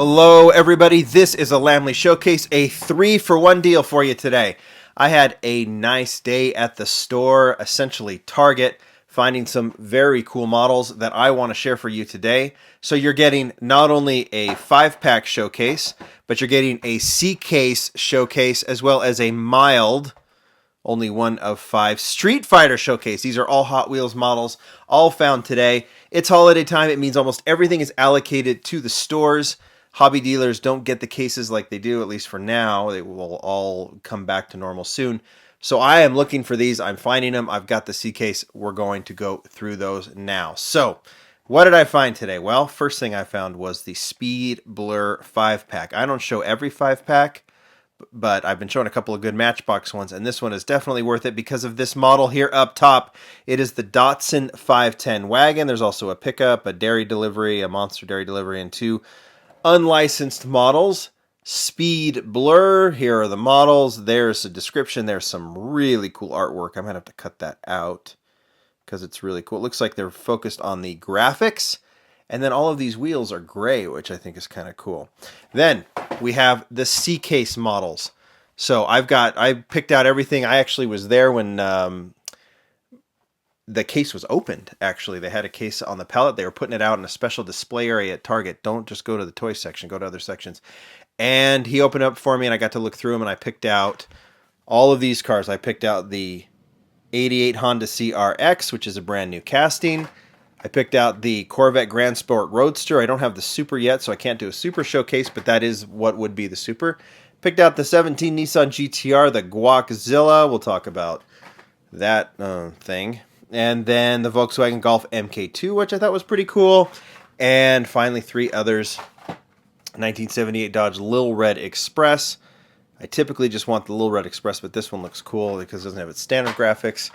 Hello, everybody. This is a Lamley Showcase, a 3-for-1 deal for you today. I had a nice day at the store, essentially Target, finding some very cool models that I want to share for you today. So you're getting not only a 5-pack showcase, but you're getting a C-case showcase as well as a mild, only one of 5, Street Fighter showcase. These are all Hot Wheels models, all found today. It's holiday time. It means almost everything is allocated to the stores. Hobby dealers don't get the cases like they do, at least for now. They will all come back to normal soon. So I am looking for these. I'm finding them. I've got the C case. We're going to go through those now. So what did I find today? Well, first thing I found was the Speed Blur 5-pack. I don't show every 5-pack, but I've been showing a couple of good Matchbox ones, and this one is definitely worth it because of this model here up top. It is the Datsun 510 Wagon. There's also a pickup, a dairy delivery, a monster dairy delivery, and 2 unlicensed models. Speed Blur, here are the models. There's a description. There's some really cool artwork. I might have to cut that out because it's really cool. It looks like they're focused on the graphics, and then all of these wheels are gray, which I think is kind of cool. Then we have the C-case models. So I picked out everything. I actually was there when the case was opened, actually. They had a case on the pallet. They were putting it out in a special display area at Target. Don't just go to the toy section. Go to other sections. And he opened up for me, and I got to look through them, and I picked out all of these cars. I picked out the 88 Honda CRX, which is a brand new casting. I picked out the Corvette Grand Sport Roadster. I don't have the Super yet, so I can't do a Super showcase, but that is what would be the Super. Picked out the 17 Nissan GTR, the Guaczilla. We'll talk about that thing. And then the Volkswagen Golf MK2, which I thought was pretty cool. And finally, 3 others. 1978 Dodge Lil Red Express. I typically just want the Lil Red Express, but this one looks cool because it doesn't have its standard graphics.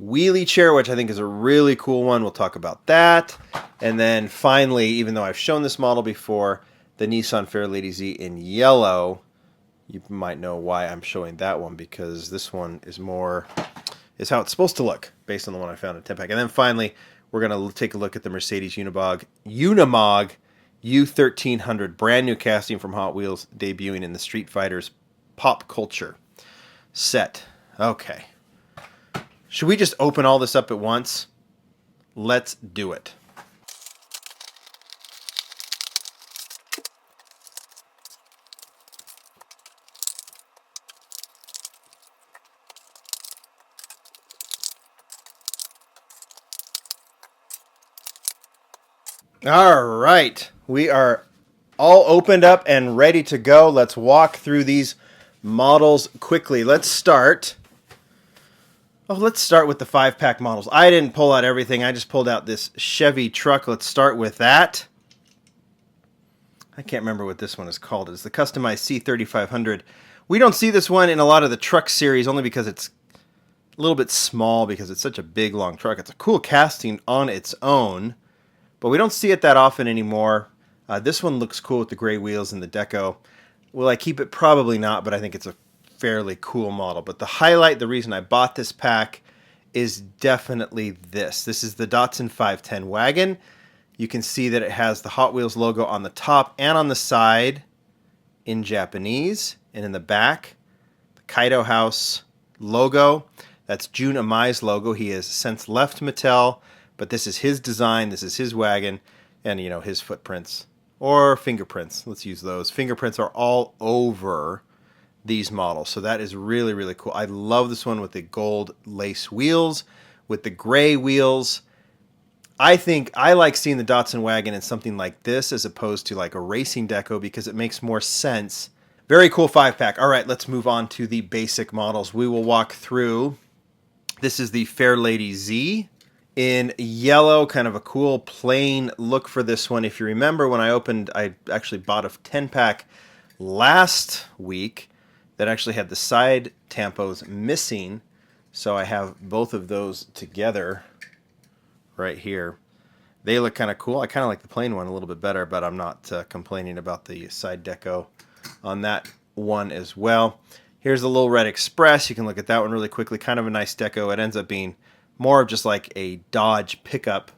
Wheelie chair, which I think is a really cool one. We'll talk about that. And then finally, even though I've shown this model before, the Nissan Fairlady Z in yellow. You might know why I'm showing that one, because this one is how it's supposed to look based on the one I found at 10-pack. And then finally, we're going to take a look at the Mercedes Unimog U1300, brand new casting from Hot Wheels, debuting in the Street Fighters Pop Culture set. Okay. Should we just open all this up at once? Let's do it. All right, we are all opened up and ready to go. Let's walk through these models quickly. Let's start with the 5-pack models. I didn't pull out everything. I just pulled out this Chevy truck. Let's start with that. I can't remember what this one is called. It's the customized C3500. We don't see this one in a lot of the truck series, only because it's a little bit small, because it's such a big, long truck. It's a cool casting on its own, but we don't see it that often anymore. This one looks cool with the gray wheels and the deco. Will I keep it? Probably not, but I think it's a fairly cool model. But the highlight, the reason I bought this pack, is definitely this. This is the Datsun 510 Wagon. You can see that it has the Hot Wheels logo on the top and on the side in Japanese, and in the back, the Kaido House logo. That's Jun Amai's logo. He has since left Mattel, but this is his design, this is his wagon, and his footprints or fingerprints. Let's use those. Fingerprints are all over these models, so that is really, really cool. I love this one with the gold lace wheels, with the gray wheels. I think I like seeing the Datsun wagon in something like this as opposed to like a racing deco, because it makes more sense. Very cool 5-pack. All right, let's move on to the basic models. We will walk through. This is the Fairlady Z in yellow, kind of a cool plain look for this one. If you remember, when I opened, I actually bought a 10-pack last week that actually had the side tampos missing. So I have both of those together right here. They look kind of cool. I kind of like the plain one a little bit better, but I'm not complaining about the side deco on that one as well. Here's the Lil Red Express. You can look at that one really quickly. Kind of a nice deco. It ends up being more of just like a Dodge pickup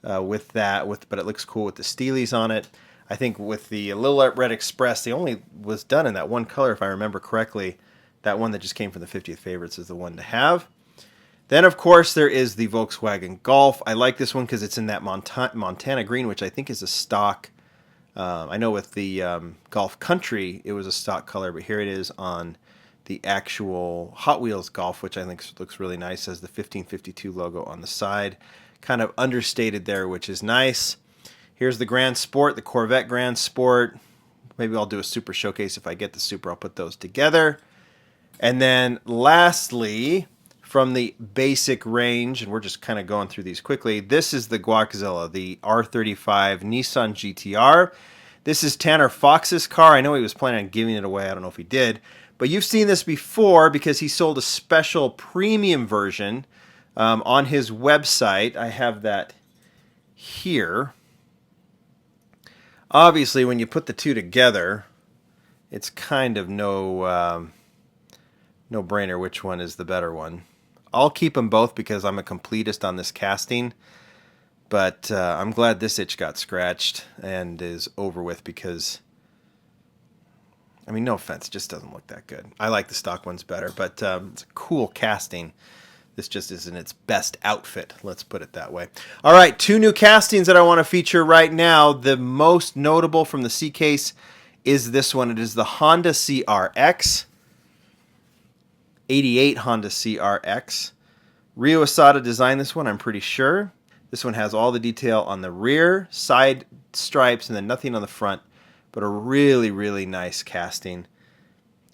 with that, but it looks cool with the Steelies on it. I think with the Little Red Express, they only was done in that one color, if I remember correctly. That one that just came from the 50th Favorites is the one to have. Then, of course, there is the Volkswagen Golf. I like this one because it's in that Montana green, which I think is a stock. I know with the Golf Country, it was a stock color, but here it is on the actual Hot Wheels Golf, which I think looks really nice. It has the 1552 logo on the side. Kind of understated there, which is nice. Here's the Grand Sport, the Corvette Grand Sport. Maybe I'll do a Super Showcase. If I get the Super, I'll put those together. And then lastly, from the basic range, and we're just kind of going through these quickly, this is the Guaczilla, the R35 Nissan GTR. This is Tanner Fox's car. I know he was planning on giving it away. I don't know if he did. But you've seen this before because he sold a special premium version on his website. I have that here. Obviously, when you put the two together, it's kind of no-brainer which one is the better one. I'll keep them both because I'm a completist on this casting. But I'm glad this itch got scratched and is over with because, I mean, no offense, it just doesn't look that good. I like the stock ones better, but it's a cool casting. This just isn't its best outfit, let's put it that way. All right, 2 new castings that I want to feature right now. The most notable from the C-Case is this one. It is the Honda CRX. 88 Honda CRX. Rio Asada designed this one, I'm pretty sure. This one has all the detail on the rear, side stripes, and then nothing on the front, but a really, really nice casting.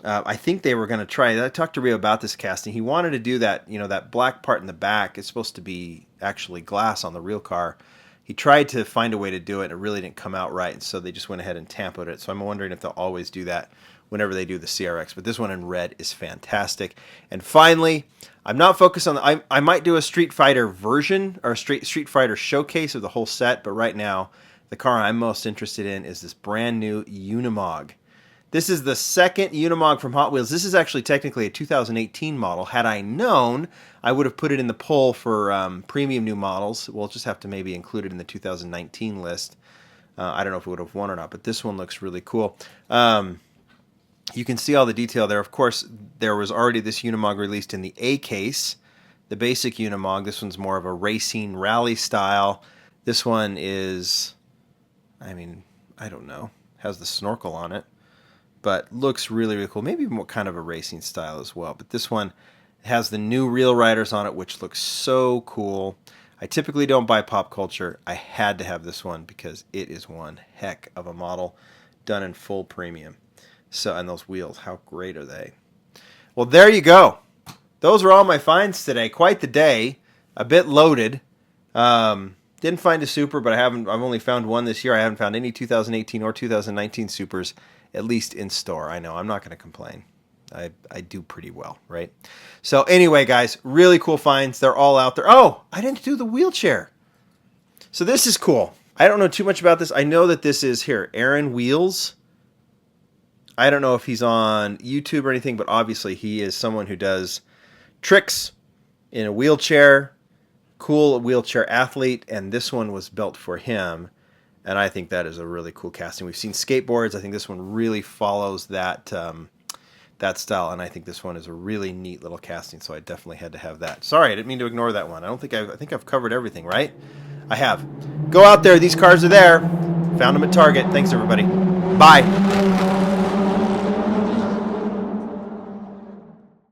I think they were going to try. I talked to Rio about this casting. He wanted to do that, that black part in the back. It's supposed to be actually glass on the real car. He tried to find a way to do it, and it really didn't come out right, and so they just went ahead and tampoed it. So I'm wondering if they'll always do that whenever they do the CRX. But this one in red is fantastic. And finally, I'm not focused on I might do a Street Fighter version or a Street Fighter showcase of the whole set, but right now the car I'm most interested in is this brand new Unimog. This is the second Unimog from Hot Wheels. This is actually technically a 2018 model. Had I known, I would have put it in the poll for premium new models. We'll just have to maybe include it in the 2019 list. I don't know if it would have won or not, but this one looks really cool. You can see all the detail there. Of course, there was already this Unimog released in the A case, the basic Unimog. This one's more of a racing rally style. This one is, I mean, I don't know, has the snorkel on it, but looks really, really cool. Maybe more kind of a racing style as well. But this one has the new Real Riders on it, which looks so cool. I typically don't buy Pop Culture. I had to have this one because it is one heck of a model done in full premium. So, and those wheels, how great are they? Well, there you go. Those are all my finds today. Quite the day. A bit loaded. Didn't find a Super, but I've only found one this year. I haven't found any 2018 or 2019 Supers, at least in store. I know, I'm not going to complain. I do pretty well, right? So anyway, guys, really cool finds. They're all out there. Oh, I didn't do the wheelchair. So this is cool. I don't know too much about this. I know that this is here, Aaron Wheels. I don't know if he's on YouTube or anything, but obviously he is someone who does tricks in a wheelchair, cool wheelchair athlete, and this one was built for him, and I think that is a really cool casting. We've seen skateboards. I think this one really follows that that style, and I think this one is a really neat little casting, so I definitely had to have that. Sorry, I didn't mean to ignore that one. I think I've covered everything, right? I have. Go out there. These cars are there. Found them at Target. Thanks, everybody. Bye.